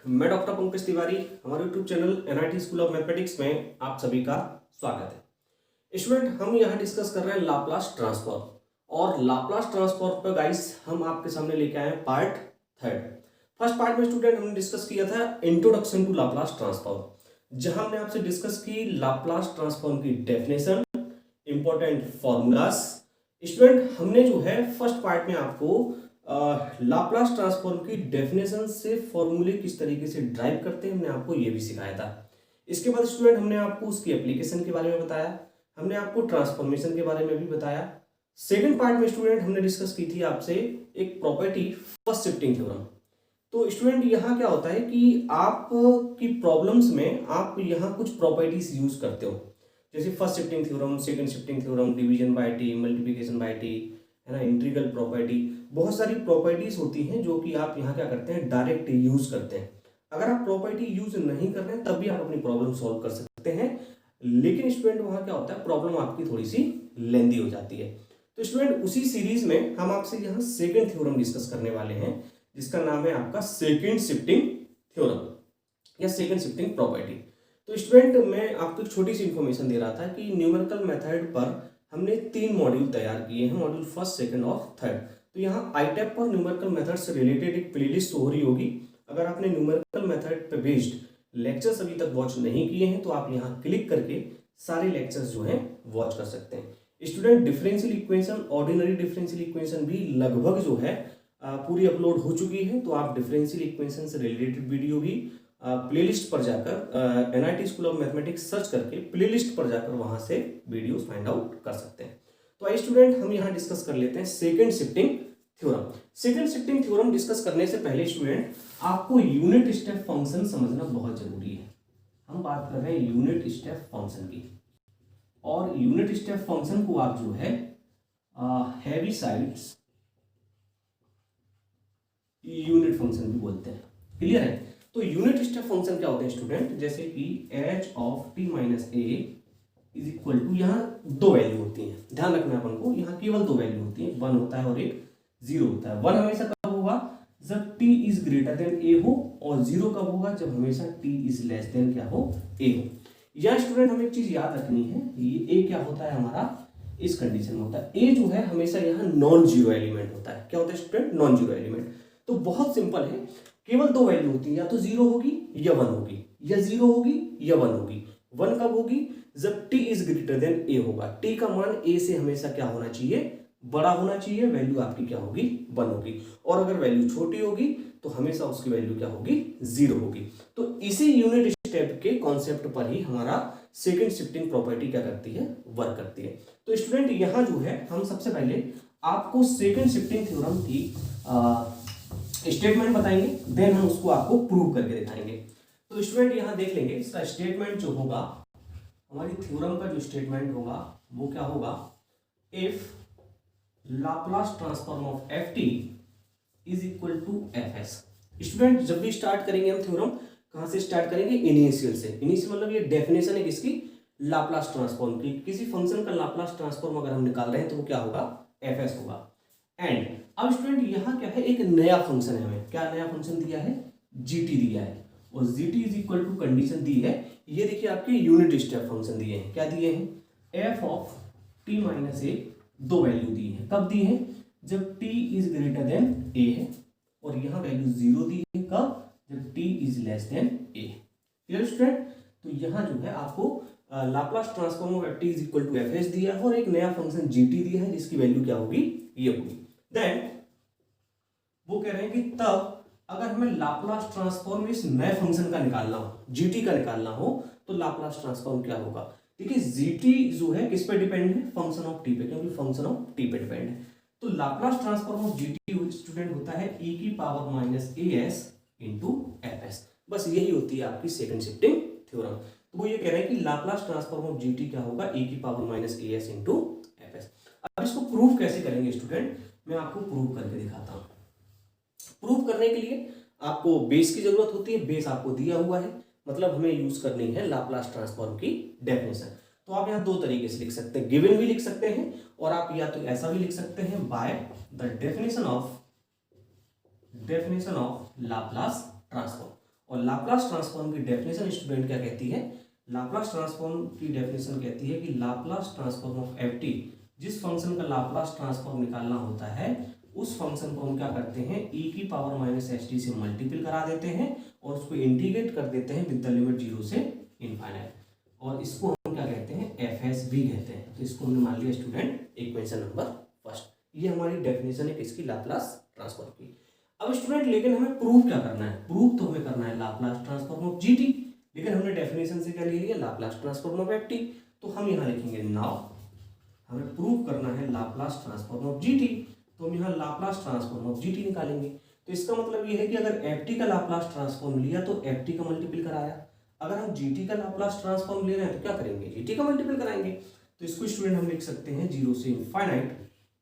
मैं डॉक्टर पंकज तिवारी। हमारे YouTube channel NIT school of mathematics में आप सभी का स्वागत है। स्टूडेंट, हम यहाँ डिस्कस कर रहे हैं लाप्लास ट्रांसफॉर्म और लाप्लास ट्रांसफॉर्म पर गाइस हम आपके सामने लेके आए हैं पार्ट थर्ड। फर्स्ट पार्ट में स्टूडेंट हमने डिस्कस किया था इंट्रोडक्शन टू लाप्लास ट्रांसफॉर्म, जहां हमने आपसे डिस्कस की लाप्लास ट्रांसफॉर्म की डेफिनेशन, इंपॉर्टेंट फॉर्मूलाज। स्टूडेंट, हमने जो है फर्स्ट पार्ट में आपको लाप्लास ट्रांसफॉर्म की डेफिनेशन से फॉर्मूले किस तरीके से ड्राइव करते हैं हमने आपको ये भी सिखाया था। इसके बाद स्टूडेंट हमने आपको उसकी एप्लीकेशन के बारे में बताया, हमने आपको ट्रांसफॉर्मेशन के बारे में भी बताया। सेकंड पार्ट में स्टूडेंट हमने डिस्कस की थी आपसे एक प्रॉपर्टी फर्स्ट शिफ्टिंग थ्योरम। तो स्टूडेंट यहाँ क्या होता है कि आप की प्रॉब्लम्स में आप यहाँ कुछ प्रॉपर्टीज यूज करते हो, जैसे first shifting theorem, second shifting theorem, division bye T, multiplication bye T, है ना, इंटीग्रल प्रॉपर्टी। बहुत सारी प्रॉपर्टीज होती हैं जो कि आप यहाँ क्या करते हैं, डायरेक्ट यूज करते हैं। अगर आप प्रॉपर्टी यूज नहीं कर रहे हैं तब भी आप अपनी प्रॉब्लम सॉल्व कर सकते हैं, लेकिन स्टूडेंट वहाँ क्या होता है, प्रॉब्लम आपकी थोड़ी सी लेंदी हो जाती है। तो स्टूडेंट उसी सीरीज में हम आपसे यहाँ सेकेंड थ्योरम डिस्कस करने वाले हैं, जिसका नाम है आपका सेकेंड शिफ्टिंग थ्योरम या सेकेंड शिफ्टिंग प्रॉपर्टी। तो स्टूडेंट मैं आपको एक छोटी सी इंफॉर्मेशन दे रहा था कि न्यूमेरिकल मेथड पर हमने 3 मॉड्यूल तैयार किए हैं, मॉड्यूल फर्स्ट, सेकंड और थर्ड। तो यहाँ आईटैप पर न्यूमेरिकल मेथड से रिलेटेड एक प्लेलिस्ट हो रही होगी। अगर आपने न्यूमेरिकल मेथड पे बेस्ड लेक्चर्स अभी तक वॉच नहीं किए हैं तो आप यहाँ क्लिक करके सारे लेक्चर्स जो हैं वॉच कर सकते हैं। Student, differential equation, ordinary differential equation भी लगभग जो है पूरी अपलोड हो चुकी है। तो आप डिफरेंशियल इक्वेशन से रिलेटेड वीडियो भी प्लेलिस्ट पर जाकर NIT school of mathematics search करके प्लेलिस्ट पर जाकर वहां से वीडियोस फाइंड आउट कर सकते हैं। तो आइए स्टूडेंट हम यहाँ डिस्कस कर लेते हैं second shifting theorem. Second shifting theorem discuss करने से पहले स्टूडेंट आपको यूनिट स्टेप फंक्शन समझना बहुत जरूरी है। हम बात कर रहे हैं यूनिट स्टेप फंक्शन की, और यूनिट स्टेप फंक्शन को आप जो है हैवी साइड्स यूनिट फंक्शन भी बोलते हैं। क्लियर है? तो यूनिट स्टेप फंक्शन क्या होते हैं स्टूडेंट, जैसे कि H of T minus A is equal to, यहाँ 2 वैल्यू होती हैं, ध्यान रखना अपन को, यहाँ केवल 2 वैल्यू होती है, 1 होता है और एक 0 होता है। 1 हमेशा कब होगा, जब t is greater than a हो, और 0 कब होगा, जब हमेशा t इज लेस देन क्या हो, a हो। यहाँ स्टूडेंट हमें एक चीज याद रखनी है, ये a क्या होता है हमारा, इस कंडीशन में होता है a जो है हमेशा यहाँ नॉन जीरो एलिमेंट होता है। क्या होता है स्टूडेंट, नॉन जीरो एलिमेंट। तो बहुत सिंपल है, केवल 2 वैल्यू होती है, या तो 0 होगी या 1 होगी, या 0 होगी या 1 होगी। 1 कब होगी, जब t is greater than a होगा। t का मान a से हमेशा क्या होना चाहिए, बड़ा होना चाहिए, वैल्यू आपकी क्या होगी, 1 होगी। और अगर वैल्यू छोटी होगी तो हमेशा उसकी वैल्यू क्या होगी, 0 होगी। तो इसी यूनिट स्टेप के कॉन्सेप्ट पर ही हमारा सेकंड शिफ्टिंग प्रॉपर्टी क्या करती है, वर्क करती है। तो स्टूडेंट यहाँ जो है हम सबसे पहले आपको सेकंड शिफ्टिंग थ्योरम की स्टेटमेंट बताएंगे, देन हम उसको आपको प्रूव करके दिखाएंगे। तो स्टूडेंट यहाँ देख लेंगे, इसका स्टेटमेंट जो होगा, हमारी थ्योरम का जो स्टेटमेंट होगा वो क्या होगा, if Laplace transform of F T is equal to F S. Student जब भी स्टार्ट करेंगे हम थ्योरम, कहां से स्टार्ट करेंगे, इनिशियल से। इनिशियल मतलब ये डेफिनेशन है किसकी, लाप्लास ट्रांसफॉर्म की। किसी फंक्शन का लाप्लास ट्रांसफॉर्म अगर हम निकाल रहे हैं तो वो क्या होगा, एफ एस होगा। एंड अब स्टूडेंट यहाँ क्या है, एक नया फंक्शन है, हमें क्या नया फंक्शन दिया है, जीटी दिया है, और GT is equal to condition दी है, ये देखिए आपके यूनिट स्टेप फंक्शन दिए हैं। क्या दिए हैं, F of T minus A, 2 value दी है। कब दी है, जब t is greater than a है, और यहाँ वैल्यू 0 दी है, कब, जब t is less than a। Clear student? तो यहाँ जो है आपको Laplace transform of F T is equal to F S दिया है, और एक नया फंक्शन जीटी दिया है जिसकी वैल्यू क्या होगी, ये होगी। देन वो कह रहे हैं कि तब अगर हमें लाप्लास ट्रांसफॉर्म इस नए फंक्शन का निकालना हो, जीटी का निकालना हो, तो लाप्लास ट्रांसफॉर्म क्या होगा। देखिए जीटी जो है किस पे डिपेंड है, फंक्शन ऑफ टी पे, क्योंकि फंक्शन ऑफ टी पे डिपेंड है। तो Laplace transform of GT student होता है e की power minus A S into F S. बस यही होती है आपकी सेकंड शिफ्टिंग थ्योरम। तो वो ये कह रहे हैं कि लाप्लास ट्रांसफॉर्म ऑफ जीटी क्या होगा, e की power minus A S into F S. अब इसको प्रूव कैसे करेंगे स्टूडेंट, मैं आपको प्रूव करके दिखाता हूं। प्रूव करने के लिए आपको बेस की जरूरत होती है, बेस आपको दिया हुआ है, मतलब हमें यूज करनी है लाप्लास ट्रांसफॉर्म की डेफिनेशन। तो आप यहाँ 2 तरीके से लिख सकते हैं, गिवन भी लिख सकते हैं, और आप या तो ऐसा भी लिख सकते हैं, by the definition of Laplace transform. और लाप्लास ट्रांसफॉर्म की डेफिनेशन स्टूडेंट क्या कहती है, लाप्लास ट्रांसफॉर्म की डेफिनेशन कहती है कि Laplace transform of F T, जिस फंक्शन का लाप्लास ट्रांसफॉर्म निकालना होता है उस फंक्शन को हम क्या करते हैं e की पावर माइनस एच टी से मल्टीपल करा देते हैं और उसको इंटीग्रेट कर देते हैं विद द लिमिट 0 से इनफाइनाइट, और इसको हम क्या कहते हैं एफ एस भी कहते हैं। तो इसको हमने मान लिया स्टूडेंट इक्वेशन नंबर फर्स्ट। ये हमारी डेफिनेशन है किसकी, लाप्लास ट्रांसफॉर्म की। अब स्टूडेंट लेकिन हमें प्रूव क्या करना है, प्रूव तो हमें करना है Laplace transform of G T, लेकिन हमने डेफिनेशन से क्या ले लिया, Laplace transform of F T. तो हम यहाँ लिखेंगे नाउ हमें प्रूव करना है Laplace transform of G T, तो हम यहाँ Laplace transform of G T निकालेंगे। तो इसका मतलब ये है कि अगर एफ टी का लाप्लास ट्रांसफॉर्म लिया तो एफ टी का मल्टीपल कराया, अगर हम जी टी का लाप्लास ट्रांसफॉर्म ले रहे हैं तो क्या करेंगे, जी टी का मल्टीपल कराएंगे। तो इसको स्टूडेंट हम लिख सकते हैं 0 से इनफाइनाइट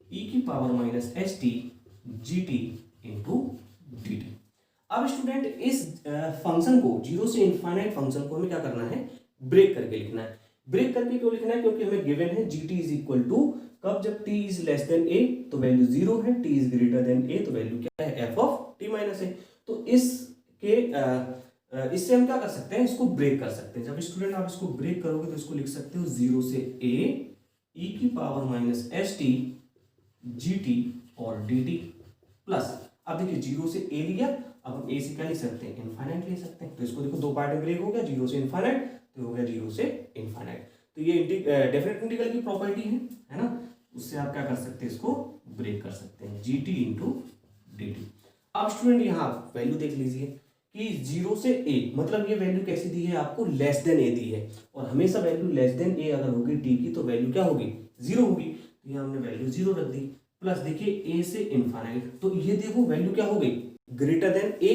e की power minus H T G T into D T. अब स्टूडेंट इस फंक्शन को 0 से इनफाइनाइट फंक्शन को हमें क्या करना है, ब्रेक करके लिखना है। ब्रेक करके क्यों लिखना है, क्योंकि हमें गिवन है G T is equal to, कब जब t is less than a तो वैल्यू 0 है, t is greater than a तो वैल्यू क्या है f of t minus a। तो इससे हम क्या कर सकते हैं, इसको ब्रेक कर सकते हैं। जब स्टूडेंट आप इसको ब्रेक करोगे तो इसको लिख सकते हो 0 से a e की power minus H T G T और डी टी प्लस, अब देखिए 0 से a लिया, अब हम a से क्या लिख सकते हैं, इनफाइनाइट ले सकते हैं। तो इसको देखो दो पार्ट में ब्रेक हो गया, 0 से इनफाइनाइट तो हो गया 0 से इनफाइनाइट। तो ये डेफिनेट इंटीग्रल की प्रॉपर्टी है ना, उससे आप क्या कर सकते हैं, इसको ब्रेक कर सकते हैं, G T into D T. अब स्टूडेंट यहाँ वैल्यू देख लीजिए कि 0 से a, मतलब ये वैल्यू कैसी दी है आपको, लेस देन a दी है, और हमेशा वैल्यू लेस देन a अगर होगी t की तो वैल्यू क्या होगी, 0 होगी। तो यहाँ हमने वैल्यू 0 रख दी, प्लस देखिए a से इनफाइनाइट, तो ये देखो वैल्यू क्या हो गई, ग्रेटर देन a।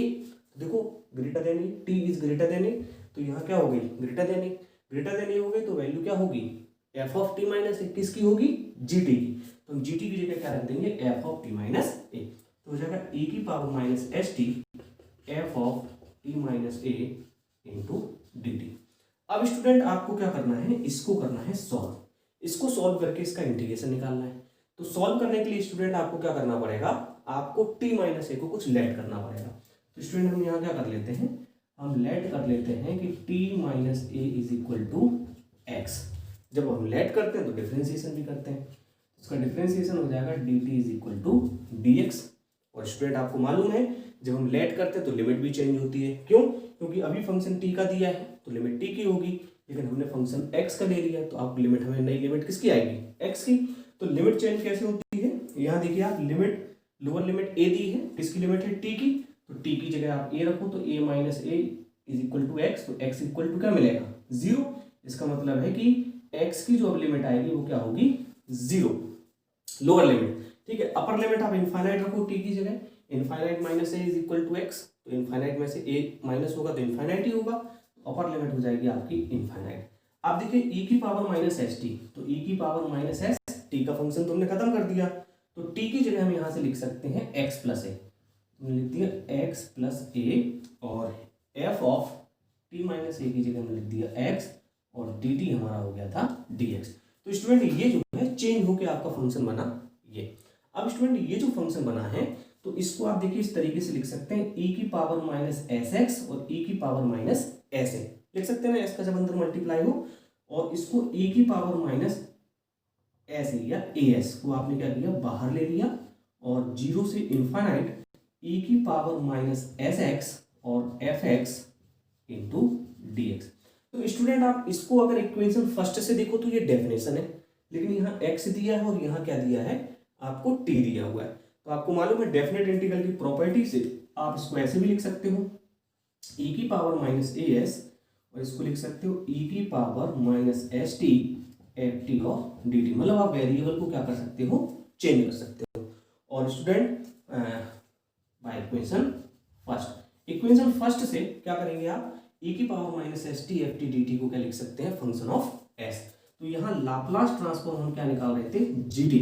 देखो greater than a, t is greater than a, तो यहाँ क्या हो गई, greater than a, greater than a हो गई तो वैल्यू क्या होगी, f of t minus a, किसकी होगी, gt की। तो हम gt की जगह क्या रख देंगे, f of t minus a, तो हो जाएगा e की power minus H T f of t minus a into D T. अब स्टूडेंट आपको क्या करना है, इसको करना है सॉल्व, इसको सॉल्व करके इसका इंटीग्रेशन निकालना है। तो सॉल्व करने के लिए स्टूडेंट आपको क्या करना पड़ेगा, आपको t माइनस a को कुछ लेट करना पड़ेगा। तो स्टूडेंट हम यहाँ क्या कर लेते हैं, हम लेट कर लेते हैं कि t minus a is equal to X. जब हम लेट करते हैं तो डिफरेंशिएशन भी करते हैं, इसका डिफरेंशिएशन हो जाएगा dt is equal to dx। और स्टूडेंट आपको मालूम है जब हम लेट करते हैं तो लिमिट भी चेंज होती है, क्यों, क्योंकि अभी फंक्शन t का दिया है तो लिमिट t की होगी, लेकिन हमने फंक्शन x का ले लिया तो आप लिमिट, हमें नई लिमिट किसकी आएगी, x की। तो लिमिट चेंज कैसे होती है, यहाँ देखिए आप लिमिट, लोअर लिमिट a दी है, किसकी लिमिट है, t की, तो t की जगह आप a रखो तो a minus a is equal to X, तो x इक्वल टू क्या मिलेगा, 0। इसका मतलब है कि x की जो अब लिमिट आएगी वो क्या होगी, 0, लोअर लिमिट। ठीक है, अपर लिमिट आप इनफाइनाइट रखो t की जगह, infinite minus a is equal to X, तो इनफाइनाइट में से a माइनस होगा तो इनफाइनाइट ही होगा, अपर लिमिट हो जाएगी आपकी इनफाइनाइट। आप देखिए e की पावर माइनस एच टी, तो e की पावर माइनस एच टी का फंक्शन तुमने खत्म कर दिया, तो t की जगह हम यहाँ से लिख सकते हैं x प्लस ए, तुमने लिख दिया x प्लस ए, और f ऑफ t माइनस ए की जगह हमने लिख दिया x, और dt हमारा हो गया था dx। तो स्टूडेंट ये जो है चेंज होकर आपका फंक्शन बना ये। अब स्टूडेंट ये जो फंक्शन बना है तो इसको आप देखिए इस तरीके से लिख सकते हैं, e की पावर माइनस एस एक्स और e की पावर माइनस एस ए लिख सकते हैं ना, s का जब अंदर मल्टीप्लाई हो, और इसको e की पावर माइनस एस ए या ए एस को आपने क्या किया, बाहर ले लिया, और 0 से इनफाइनाइट e की पावर माइनस एस एक्स और F x into D x. तो स्टूडेंट आप इसको अगर इक्वेशन फर्स्ट से देखो तो ये डेफिनेशन है, लेकिन यहाँ x दिया है और यहाँ क्या दिया है, आपको t दिया हुआ है। तो आपको मालूम है डेफिनेट इंटीग्रल की प्रॉपर्टी से आप इसको ऐसे भी लिख सकते हो, e की पावर माइनस ए एस, और इसको लिख सकते हो e की power minus H T F T और डी टी। मतलब आप वेरिएबल को क्या कर सकते हो, चेंज कर सकते हो। और स्टूडेंट बाय इक्वेशन फर्स्ट से क्या करेंगे आप, e की power minus H T F T D T को क्या लिख सकते हैं, फंक्शन ऑफ s। तो यहाँ लाप्लास ट्रांसफॉर्म हम क्या निकाल रहे थे, जी टी।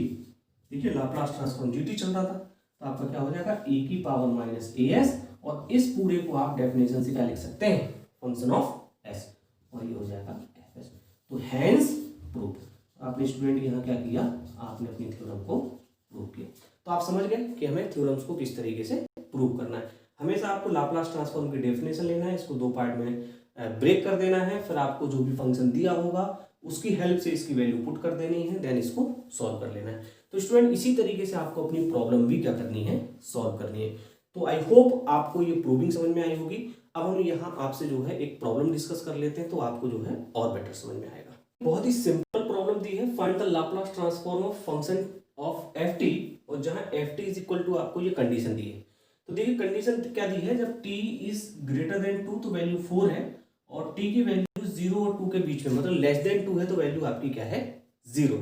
देखिए लाप्लास ट्रांसफॉर्म जी टी चल रहा था, तो आपका क्या हो जाएगा e की पावर माइनस ए एस, और इस पूरे को आप डेफिनेशन से क्या लिख सकते हैं, फंक्शन ऑफ s, और ये हो जाएगा एफ एस। तो हैंस प्रूफ, आपने स्टूडेंट यहाँ क्या किया, आपने अपनी थ्योरम को प्रूव किया। तो आप समझ गए कि हमें थ्योरम्स को किस तरीके से प्रूव करना है। हमेशा आपको लाप्लास ट्रांसफॉर्म की डेफिनेशन लेना है, इसको दो पार्ट में ब्रेक कर देना है, फिर आपको जो भी फंक्शन दिया होगा उसकी हेल्प से इसकी वैल्यू पुट कर देनी है, देन इसको सॉल्व कर लेना है। तो स्टूडेंट इसी तरीके से आपको अपनी प्रॉब्लम भी क्या करनी है, सॉल्व करनी है। तो आई होप आपको ये प्रूविंग समझ में आई होगी। अब हम यहाँ आपसे जो है एक प्रॉब्लम डिस्कस कर लेते हैं, तो आपको जो है और बेटर समझ में आएगा। बहुत ही सिंपल प्रॉब्लम दी है, find the Laplace transform of function of F T, और जहां F T is equal to आपको ये कंडीशन दी है। तो देखिए कंडीशन क्या दी है, जब t इज ग्रेटर देन 2 तो वैल्यू 4 है, और t की वैल्यू 0 और 2 के बीच में मतलब लेस देन 2 है तो वैल्यू आपकी क्या है, 0 है।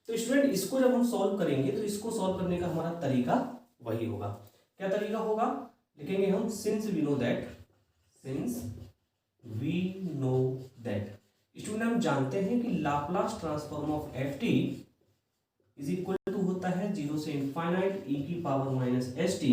तो स्टूडेंट इसको जब हम सॉल्व करेंगे तो इसको सॉल्व करने का हमारा तरीका वही होगा। क्या तरीका होगा, लिखेंगे हम since we know that student हम जानते हैं कि Laplace transform of F T is equal to होता है 0 से इनफाइनाइट e की power minus S T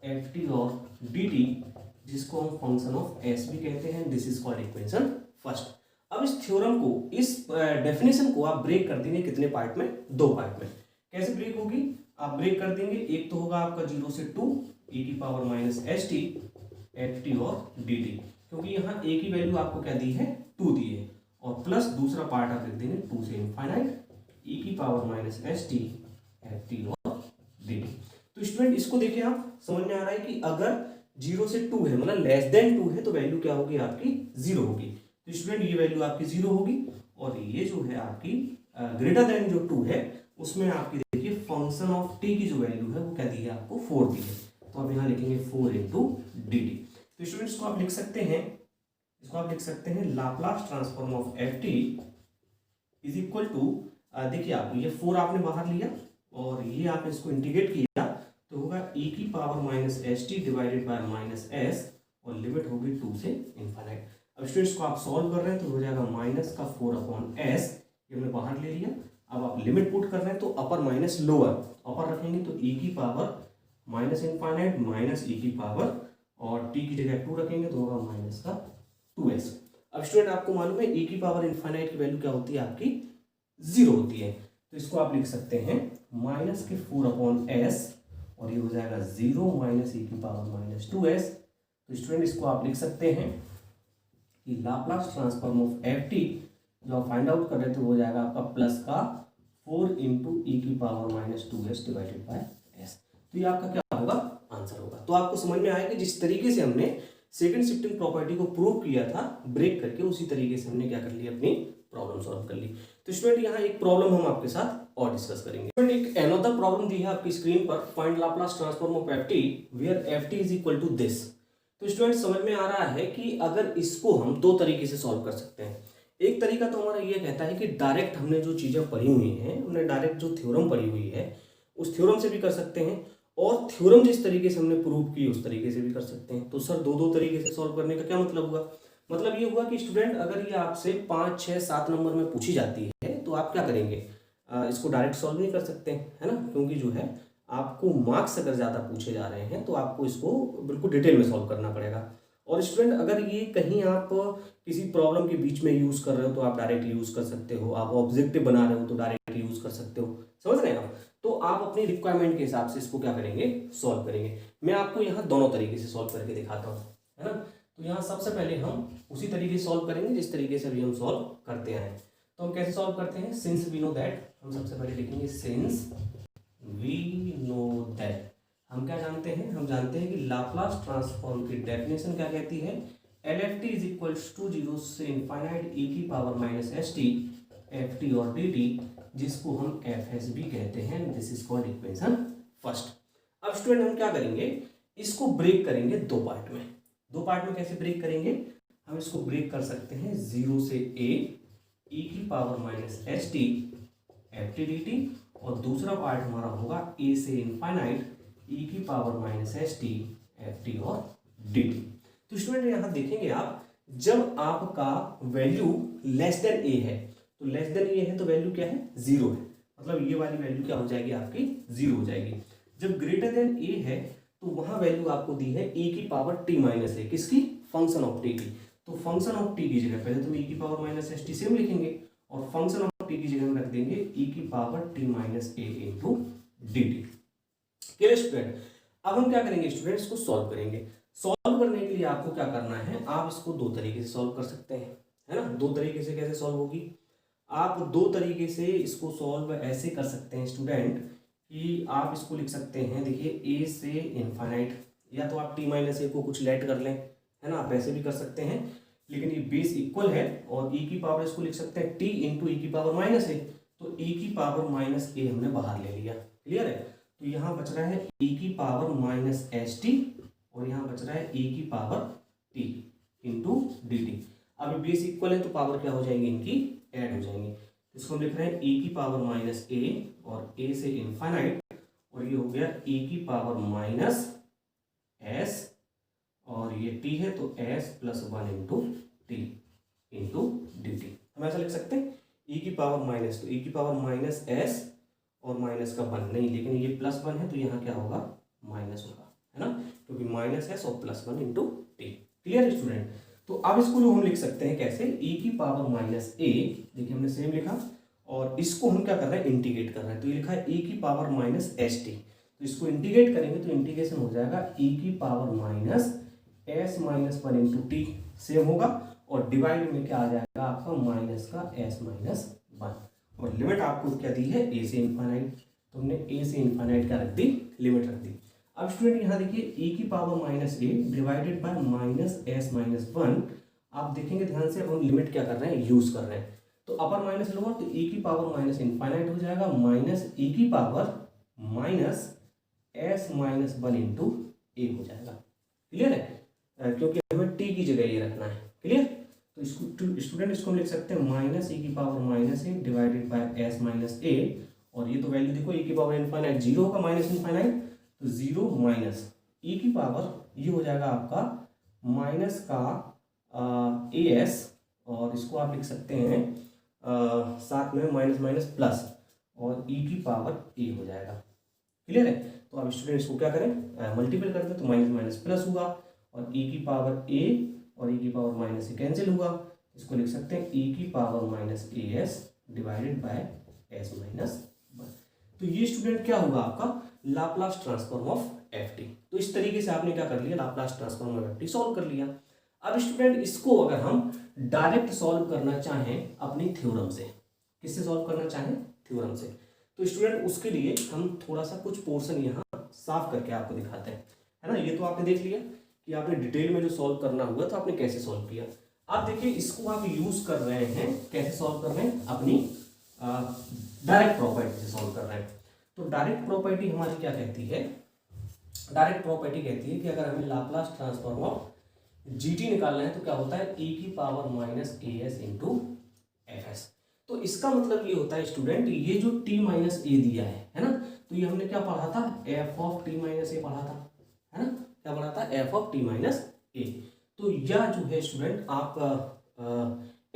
F T और डी टी, जिसको हम फंक्शन ऑफ एस भी कहते हैं। This is called equation first. अब इस थ्योरम को, इस डेफिनेशन को आप ब्रेक कर देंगे कितने पार्ट में, दो पार्ट में। कैसे ब्रेक होगी, आप ब्रेक कर देंगे, एक तो होगा आपका 0 से 2 e की power minus S T F T और डी टी, क्योंकि यहाँ a की वैल्यू आपको क्या दी है, 2 दी है, और प्लस दूसरा पार्ट आप लिख देंगे 2 से इनफाइनाइट e की power minus S T F T और डी टी। तो स्टूडेंट इसको देखिए, आप समझ में आ रहा है कि अगर 0 से 2 है मतलब लेस देन 2 है तो वैल्यू क्या होगी आपकी, 0 होगी। तो स्टूडेंट ये वैल्यू आपकी 0 होगी, और ये जो है आपकी ग्रेटर देन जो 2 है उसमें आपकी देखिए फंक्शन ऑफ t की जो वैल्यू है वो क्या दी है आपको, 4 दी है। तो आप यहाँ लिखेंगे 4 इंटू डी टी। तो स्टूडेंट इसको आप लिख सकते हैं, Laplace transform of F T is equal to, देखिए आप ये 4 आपने बाहर लिया और ये आपने इसको इंटीग्रेट किया तो होगा e की power minus S T divided by minus S, और लिमिट होगी 2 से इनफाइनाइट। अब स्टूडेंट्स को आप सॉल्व कर रहे हैं तो हो जाएगा माइनस का 4 अपॉन एस, ये हमने बाहर ले लिया। अब आप लिमिट पुट कर रहे हैं तो अपर माइनस लोअर, अपर रखेंगे तो e की power minus infinite minus e की पावर, और t की जगह 2 रखेंगे तो होगा माइनस का 2s। अब स्टूडेंट आपको मालूम है e की पावर इनफाइनाइट की वैल्यू क्या होती है आपकी, 0 होती है। तो इसको आप लिख सकते हैं माइनस के 4 अपॉन एस, और ये हो जाएगा 0 माइनस e की पावर माइनस 2s। तो स्टूडेंट इसको आप लिख सकते हैं कि Laplace transform of F T जो आप फाइंड आउट कर रहे थे वो हो जाएगा आपका प्लस का 4 इंटू ई की power minus 2s divided by S. तो ये आपका क्या होगा, आंसर होगा। तो आपको समझ में आया कि जिस तरीके से हमने सेकंड शिफ्टिंग प्रॉपर्टी को प्रूव किया था ब्रेक करके, उसी तरीके से हमने क्या कर लिया, अपनी प्रॉब्लम सॉल्व कर ली। तो स्टूडेंट यहाँ एक प्रॉब्लम हम आपके साथ और डिस्कस करेंगे। स्टूडेंट एक अनदर प्रॉब्लम दी है आपकी स्क्रीन पर, find Laplace transform of F T where F T is equal to this. तो स्टूडेंट समझ में आ रहा है कि अगर इसको हम दो तरीके से सॉल्व कर सकते हैं। एक तरीका तो हमारा ये कहता है कि डायरेक्ट हमने जो चीजें पढ़ी हुई हैं, हमने डायरेक्ट जो थ्योरम पढ़ी हुई है उस थ्योरम से भी कर सकते हैं, और थ्योरम जिस तरीके से हमने प्रूव की उस तरीके से भी कर सकते हैं। तो सर दो तरीके से सॉल्व करने का क्या मतलब हुआ, मतलब ये हुआ कि स्टूडेंट अगर ये आपसे 5, 6, 7 नंबर में पूछी जाती है तो आप क्या करेंगे, इसको डायरेक्ट सॉल्व नहीं कर सकते, है ना, क्योंकि जो है आपको मार्क्स अगर ज़्यादा पूछे जा रहे हैं तो आपको इसको बिल्कुल डिटेल में सॉल्व करना पड़ेगा। और स्टूडेंट अगर ये कहीं आप किसी प्रॉब्लम के बीच में यूज़ कर रहे हो तो आप डायरेक्ट यूज़ कर सकते हो, आप ऑब्जेक्टिव बना रहे हो तो डायरेक्ट यूज़ कर सकते हो, समझ रहे हैं आप। तो आप अपनी रिक्वायरमेंट के हिसाब से इसको क्या करेंगे, सॉल्व करेंगे। मैं आपको यहाँ दोनों तरीके से सॉल्व करके दिखाता हूँ, है ना। तो यहाँ सबसे पहले हम उसी तरीके से सॉल्व करेंगे जिस तरीके से अभी हम सॉल्व करते हैं। तो हम कैसे सॉल्व करते हैं, सिंस वी नो दैट, हम सबसे पहले लिखेंगे सिंस वी नो दैट। हम क्या जानते हैं, हम जानते हैं कि लाप्लास ट्रांसफॉर्म की डेफिनेशन क्या कहती है, L F T is equals to 0 से इनफाइनाइट ई की power minus S T F T और डी टी, जिसको हम एफ एस भी कहते हैं। This is called equation first. अब स्टूडेंट हम क्या करेंगे, इसको ब्रेक करेंगे दो पार्ट में। दो पार्ट में कैसे ब्रेक करेंगे, हम इसको ब्रेक कर सकते हैं 0 से a e की power minus S T F T D T, और दूसरा पार्ट हमारा होगा a से इनफाइनाइट e की power minus S T F T और डी टी। तो स्टूडेंट यहाँ देखेंगे आप, जब आपका वैल्यू लेस देन a है, तो लेस देन a है तो वैल्यू क्या है, 0 है, मतलब ये वाली वैल्यू क्या हो जाएगी आपकी, 0 हो जाएगी। जब ग्रेटर देन a है तो वहां वैल्यू आपको दी है e की पावर t माइनस ए, किसकी, फंक्शन ऑफ t की। तो फंक्शन ऑफ t की जगह पहले तो हम e की power minus S T same लिखेंगे, और फंक्शन ऑफ t की जगह में रख देंगे e की power t minus A into D T. Clear student. अब हम क्या करेंगे स्टूडेंट्स, इसको सॉल्व करेंगे। सॉल्व करने के लिए आपको क्या करना है, आप इसको दो तरीके से सॉल्व कर सकते हैं, है ना। दो तरीके से कैसे सॉल्व होगी, आप दो तरीके से इसको सॉल्व ऐसे कर सकते हैं स्टूडेंट कि आप इसको लिख सकते हैं, देखिए ए से इनफाइनाइट, या तो आप टी माइनस ए को कुछ लेट कर लें, है ना, आप ऐसे भी कर सकते हैं, लेकिन ये बेस इक्वल है और ई की पावर इसको लिख सकते हैं टी इंटू ई की पावर माइनस ए, तो ई की पावर माइनस ए हमने बाहर ले लिया, क्लियर है। तो यहाँ बच रहा है ई की पावर माइनस एच टी और यहाँ बच रहा है ई की power T into D T. अब बेस इक्वल है तो पावर क्या हो जाएंगी, इनकी ऐड हो जाएंगे। इसको हम लिख रहे हैं e की पावर माइनस ए और a से इनफाइनाइट, और ये हो गया e की पावर माइनस s और ये t है तो s plus one into T into D T. हम ऐसा लिख सकते हैं e की पावर माइनस, तो e की पावर माइनस s और माइनस का वन नहीं, लेकिन ये प्लस वन है तो यहाँ क्या होगा, माइनस होगा, है ना, क्योंकि माइनस s और plus one into T. Clear है स्टूडेंट। तो अब इसको जो हम लिख सकते हैं कैसे, e की पावर माइनस ए, देखिए हमने सेम लिखा, और इसको हम क्या कर रहे हैं, इंटीग्रेट कर रहे हैं, तो ये लिखा है e की पावर माइनस एच टी, तो इसको इंटीग्रेट करेंगे तो इंटीग्रेशन हो जाएगा e की power minus S minus one into T, same होगा, और डिवाइड में क्या आ जाएगा आपका, माइनस का एस माइनस वन, और लिमिट आपको क्या दी है, ए से इनफाइनाइट, तो हमने ए से इनफाइनाइट क्या रख दी, लिमिट रख दी। अब स्टूडेंट यहाँ देखिए e की power minus A divided bye minus S minus one, आप देखेंगे ध्यान से, अब हम लिमिट क्या कर रहे हैं, यूज कर रहे हैं, तो अपर माइनस लोअर, तो e की पावर माइनस इनफाइनाइट हो जाएगा माइनस e की power minus S minus one into A हो जाएगा, क्लियर है, क्योंकि हमें t की जगह ये रखना है, क्लियर। तो इसको स्टूडेंट इसको हम लिख सकते हैं माइनस e की power minus A divided by S minus A, और ये तो वैल्यू देखो e की पावर इनफाइनाइट जीरो होगा, माइनस इनफाइनाइट, तो जीरो माइनस e की पावर ये हो जाएगा आपका माइनस का ए एस, और इसको आप लिख सकते हैं साथ में माइनस माइनस प्लस, और e की पावर ए हो जाएगा, क्लियर है। तो अब स्टूडेंट इसको क्या करें, मल्टीपल कर दें, तो माइनस माइनस प्लस हुआ, और e की पावर ए और e की पावर माइनस से कैंसिल हुआ, इसको लिख सकते हैं e की power minus A S divided by S minus one. तो ये स्टूडेंट क्या होगा आपका, Laplace transform of F T. तो इस तरीके से आपने क्या कर लिया, Laplace transform of F T solve कर लिया। अब स्टूडेंट इसको अगर हम डायरेक्ट सॉल्व करना चाहें अपनी थ्योरम से, किससे सॉल्व करना चाहें, थ्योरम से, तो स्टूडेंट उसके लिए हम थोड़ा सा कुछ पोर्शन यहाँ साफ करके आपको दिखाते हैं, है ना। ये तो आपने देख लिया कि आपने डिटेल में जो सॉल्व करना हुआ तो आपने कैसे सॉल्व किया। आप देखिए इसको आप यूज कर रहे हैं, कैसे सॉल्व कर रहे हैं, अपनी डायरेक्ट प्रॉपर्टी से सॉल्व कर रहे हैं। तो डायरेक्ट प्रॉपर्टी हमारी क्या कहती है, डायरेक्ट प्रॉपर्टी कहती है कि अगर हमें लाप्लास ट्रांसफॉर्म ऑफ जीटी निकालना है तो क्या होता है, e की power minus A S into F S. तो इसका मतलब ये होता है स्टूडेंट, ये जो t माइनस ए दिया है ना, तो ये हमने क्या पढ़ा था, f ऑफ t माइनस ए पढ़ा था, है ना, क्या पढ़ा था, f ऑफ t माइनस ए। तो यह जो है स्टूडेंट आप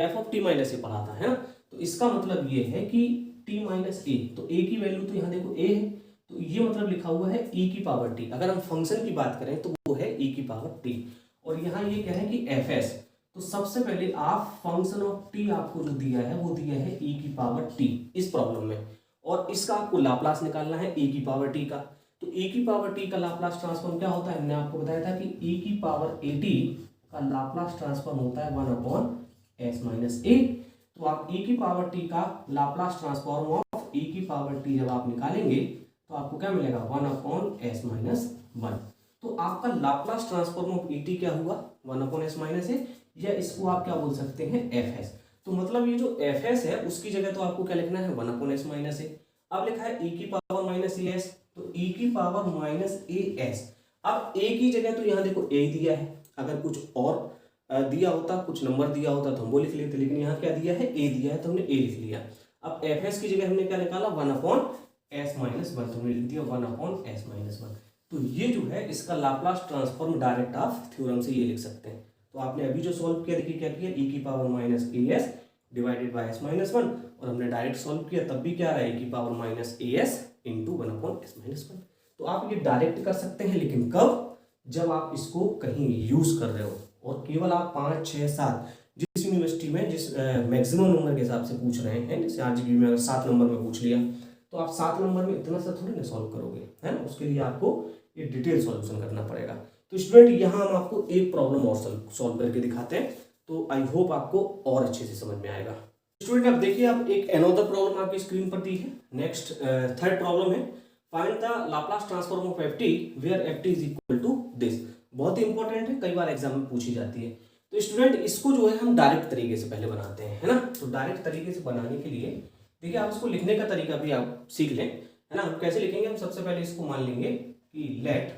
f ऑफ t माइनस ए पढ़ा था, है ना। तो इसका मतलब ये है कि t माइनस ए, तो a की वैल्यू तो यहाँ देखो a है, तो ये मतलब लिखा हुआ है e की पावर t। अगर हम फंक्शन की बात करें तो वो है e की पावर t, और यहाँ ये क्या है कि एफ एस। तो सबसे पहले आप फंक्शन ऑफ टी आपको जो दिया है वो दिया है e की पावर t इस प्रॉब्लम में, और इसका आपको लाप्लास निकालना है e की पावर t का। तो e की पावर t का लाप्लास ट्रांसफॉर्म क्या होता है, हमने आपको बताया था कि e की पावर ए टी का लाप्लास ट्रांसफॉर्म होता है 1 अपॉन एस माइनस ए। तो आप e की पावर t का लाप्लास ट्रांसफॉर्म ऑफ e की पावर t जब आप निकालेंगे तो आपको क्या मिलेगा, 1 अपॉन एस माइनस वन। तो आपका Laplace transform of E T क्या हुआ, 1 अपॉन एस माइनस ए, या इसको आप क्या बोल सकते हैं, एफ एस। तो मतलब ये जो एफ एस है उसकी जगह तो आपको क्या लिखना है, 1 अपॉन एस माइनस ए। अब लिखा है e की पावर माइनस ए एस, तो e की पावर माइनस ए एस। अब a की जगह तो यहाँ देखो a दिया है, अगर कुछ और दिया होता, कुछ नंबर दिया होता तो हम वो लिख लेते, लेकिन यहाँ क्या दिया है, a दिया है तो हमने a लिख लिया। अब एफ एस की जगह हमने क्या निकाला, 1 अपॉन एस माइनस वन, तो हमने लिख दिया 1 अपॉन एस माइनस वन। तो ये जो है इसका लाप्लास ट्रांसफॉर्म डायरेक्ट आप थ्योरम से ये लिख सकते हैं। तो आपने अभी जो सॉल्व किया, देखिए क्या किया, e की power minus A S divided by S minus one, और हमने डायरेक्ट सॉल्व किया तब भी क्या रहा है, e की power minus A S into 1 upon S minus one. तो आप ये डायरेक्ट कर सकते हैं, लेकिन कब, जब आप इसको कहीं यूज कर रहे हो, और केवल आप 5, 6, 7 जिस यूनिवर्सिटी में जिस मैक्सिमम नंबर के हिसाब से पूछ रहे हैं, जैसे आरजीबी में अगर 7 नंबर में पूछ लिया तो आप 7 नंबर में इतना सा थोड़ी ना सॉल्व करोगे, है ना। उसके लिए आपको ये डिटेल सॉल्यूशन करना पड़ेगा। तो स्टूडेंट यहाँ हम आपको एक प्रॉब्लम और सॉल्व करके दिखाते हैं, तो आई होप आपको और अच्छे से समझ में आएगा। स्टूडेंट अब देखिए, आप एक अनदर प्रॉब्लम आपकी स्क्रीन पर दी है। नेक्स्ट थर्ड प्रॉब्लम है, find the Laplace transform of ft where ft is equal to this. बहुत ही इंपॉर्टेंट है, कई बार एग्जाम में पूछी जाती है। तो स्टूडेंट इसको जो है हम डायरेक्ट तरीके से पहले बनाते हैं, है ना। तो डायरेक्ट तरीके से बनाने के लिए देखिए, आप इसको लिखने का तरीका भी आप सीख लें, है ना। हम कैसे लिखेंगे, हम सबसे पहले इसको मान लेंगे कि let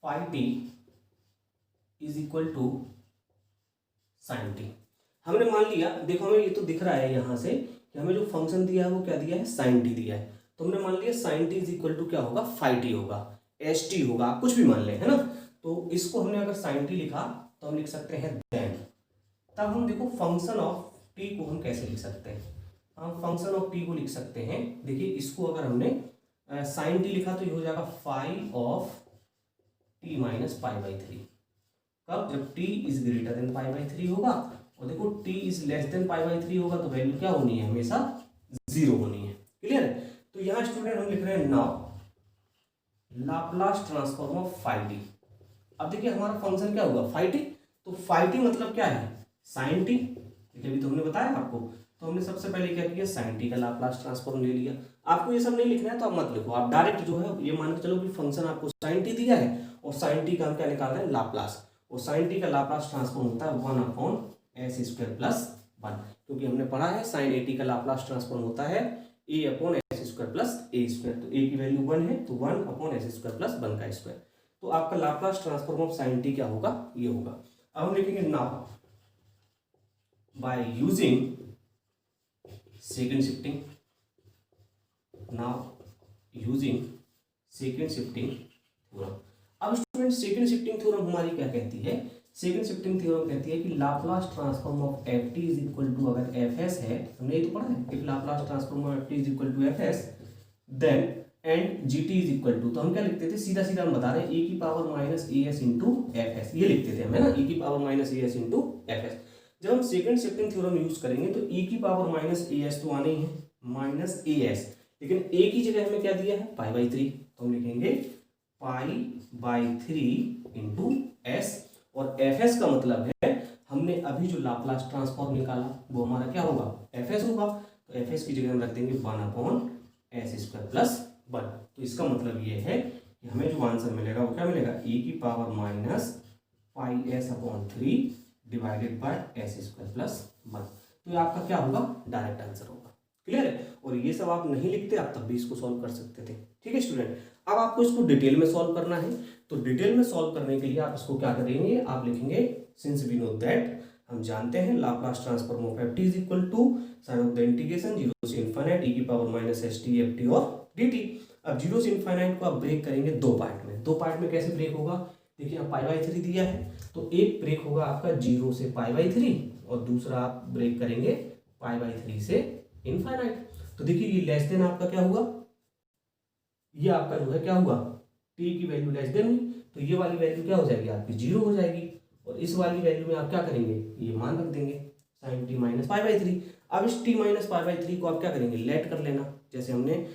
phi T is equal to sine T. हमने मान लिया, देखो हमें ये तो दिख रहा है यहाँ से कि हमें जो फंक्शन दिया है वो क्या दिया है, साइन टी दिया है। तो हमने मान लिया sine T is equal to क्या होगा, फाई टी होगा, एस टी होगा, कुछ भी मान लें, है ना। तो इसको हमने अगर साइन टी लिखा तो हम लिख सकते हैं देन। तब हम देखो फंक्शन ऑफ टी को हम कैसे लिख सकते हैं, हम फंक्शन ऑफ टी को लिख सकते हैं। देखिए इसको अगर हमने साइन टी लिखा तो ये हो जाएगा phi of T minus pi by three. कब, जब t is greater than pi by three होगा, और देखो t is less than pi by three होगा तो वैल्यू क्या होनी है, हमेशा जीरो होनी है। क्लियर है। तो यहाँ स्टूडेंट हम लिख रहे हैं now Laplace transform of phi T. अब देखिए हमारा फंक्शन क्या होगा, फाई टी। तो फाई टी मतलब क्या है, साइन टी। देखिए अभी तो हमने बताया आपको, तो हमने सबसे पहले क्या किया, साइन टी का लाप्लास ट्रांसफॉर्म ले लिया। आपको ये सब नहीं लिखना है तो आप मत लिखो, आप डायरेक्ट जो है ये मान के चलो कि फंक्शन आपको साइन टी दिया है और साइन टी का हम क्या निकाल रहे हैं, लाप्लास। और साइन टी का लाप्लास ट्रांसफॉर्म होता है 1 अपॉन एस स्क्वायर प्लस 1, क्योंकि हमने पढ़ा है साइन ए टी का लाप्लास ट्रांसफॉर्म होता है ए अपॉन एस स्क्वायर प्लस ए स्क्वायर। तो ए की वैल्यू 1 है तो 1 अपॉन एस स्क्वायर प्लस 1 का स्क्वायर। तो आपका Laplace transform of sine T क्या होगा, ये होगा। अब हम लिखेंगे now by using second shifting, now using second shifting theorem. अब स्टूडेंट सेकंड शिफ्टिंग थ्योरम हमारी क्या कहती है, सेकंड शिफ्टिंग थ्योरम कहती है कि Laplace transform of F T is equal to, अगर एफ एस है, हमने ये तो पढ़ा है, if Laplace transform of F T is equal to F S then and G T is equal to, तो हम क्या लिखते थे, सीधा सीधा हम बता रहे हैं e की power minus A S into F S, ये लिखते थे हम, है ना, e की power minus A S into F S. जब हम सेकंड शिफ्टिंग थ्योरम यूज करेंगे तो e की पावर माइनस ए एस तो आनी है माइनस ए एस, लेकिन a की जगह हमें क्या दिया है, पाई बाई थ्री, तो हम लिखेंगे पाई बाई थ्री इंटू एस। और एफ एस का मतलब है हमने अभी जो लाप्लास ट्रांसफॉर्म निकाला वो हमारा क्या होगा, एफ एस होगा। तो एफ एस की जगह हम रख देंगे 1 अपॉन एस स्क्वायर प्लस 1। तो इसका मतलब ये है कि हमें जो आंसर मिलेगा वो क्या मिलेगा, e की power minus pi S upon three divided by S square plus 1। तो ये आपका क्या होगा, डायरेक्ट आंसर होगा। क्लियर है। और ये सब आप नहीं लिखते, आप तब भी इसको सॉल्व कर सकते थे। ठीक है स्टूडेंट, अब आपको इसको डिटेल में सॉल्व करना है। तो डिटेल में सॉल्व करने के लिए आप इसको क्या करेंगे, आप लिखेंगे सिंस वी नो दैट, हम जानते हैं Laplace transform of F T is equal to sign of the integration zero से इनफाइनाइट e की power minus S T F T और डी टी। अब जीरो से इनफाइनाइट को आप ब्रेक करेंगे दो पार्ट में। दो पार्ट में कैसे ब्रेक होगा, देखिए आप पाई बाई थ्री दिया है तो एक ब्रेक होगा आपका जीरो से पाई बाई थ्री और दूसरा आप ब्रेक करेंगे पाई बाई थ्री से इनफाइनाइट। तो देखिए ये लेस देन आपका क्या हुआ, ये आपका जो है क्या हुआ, t की वैल्यू लेस देन हुई, तो ये वाली वैल्यू क्या हो जाएगी आपकी, जीरो हो जाएगी। और इस वाली वैल्यू में आप क्या करेंगे, ये मान रख देंगे sine T minus pi by three. अब इस t माइनस पाई बाई थ्री को आप क्या करेंगे, लेट कर लेना। जैसे हमने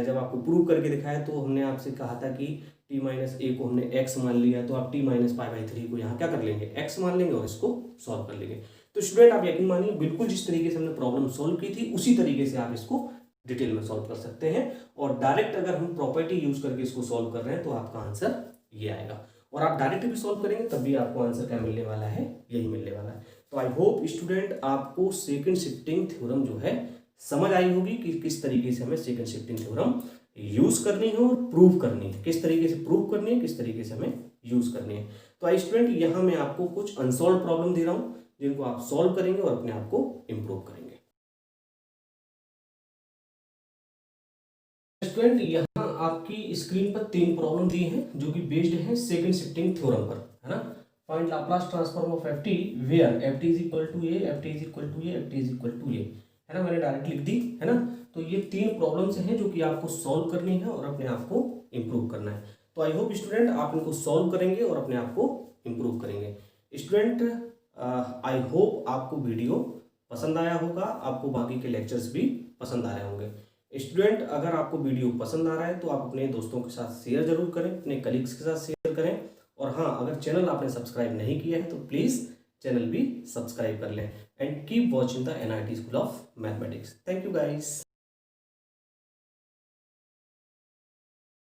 जब आपको प्रूव करके दिखाया तो हमने आपसे कहा था कि t माइनस ए को हमने x मान लिया, तो आप t माइनस पाई बाई थ्री को यहाँ क्या कर लेंगे, x मान लेंगे और इसको सॉल्व कर लेंगे। तो स्टूडेंट आप यकीन मानिए बिल्कुल जिस तरीके से हमने प्रॉब्लम सॉल्व की थी उसी तरीके से आप इसको डिटेल में सॉल्व कर सकते हैं। और डायरेक्ट अगर हम प्रॉपर्टी यूज करके इसको सॉल्व कर रहे हैं तो आपका आंसर ये आएगा। और आप डायरेक्ट भी सॉल्व करेंगे तब भी आपको आंसर क्या मिलने वाला है, यही मिलने वाला है। तो आई होप स्टूडेंट आपको सेकंड शिफ्टिंग थ्योरम जो है समझ आई होगी कि किस तरीके से हमें सेकंड शिफ्टिंग थ्योरम यूज करनी है और प्रूव करनी है, किस तरीके से प्रूव करनी है, किस तरीके से हमें यूज करनी है। तो आई स्टूडेंट यहाँ मैं आपको कुछ अनसॉल्व प्रॉब्लम दे रहा हूँ जिनको आप सॉल्व करेंगे और अपने आप को इंप्रूव करेंगे। स्टूडेंट यहाँ आपकी स्क्रीन पर तीन प्रॉब्लम दी हैं जो कि बेस्ड है सेकंड शिफ्टिंग थ्योरम पर, है ना। Find Laplace transform of F T where F T is equal to A, F T is equal to A, F T is equal to A, है ना, मैंने डायरेक्ट लिख दी, है ना। तो ये तीन प्रॉब्लम्स हैं जो कि आपको सॉल्व करनी है और अपने आप को इम्प्रूव करना है। तो आई होप स्टूडेंट आप इनको सॉल्व करेंगे और अपने आप को इम्प्रूव करेंगे। स्टूडेंट आई होप आपको वीडियो पसंद आया होगा, आपको बाकी के लेक्चर्स भी पसंद आए होंगे। स्टूडेंट, अगर आपको वीडियो पसंद आ रहा है तो आप अपने दोस्तों के साथ शेयर जरूर करें, अपने कलीग्स के साथ शेयर करें। और हाँ, अगर चैनल आपने सब्सक्राइब नहीं किया है तो प्लीज़ चैनल भी सब्सक्राइब कर लें and keep watching the NIT school of mathematics. Thank you guys.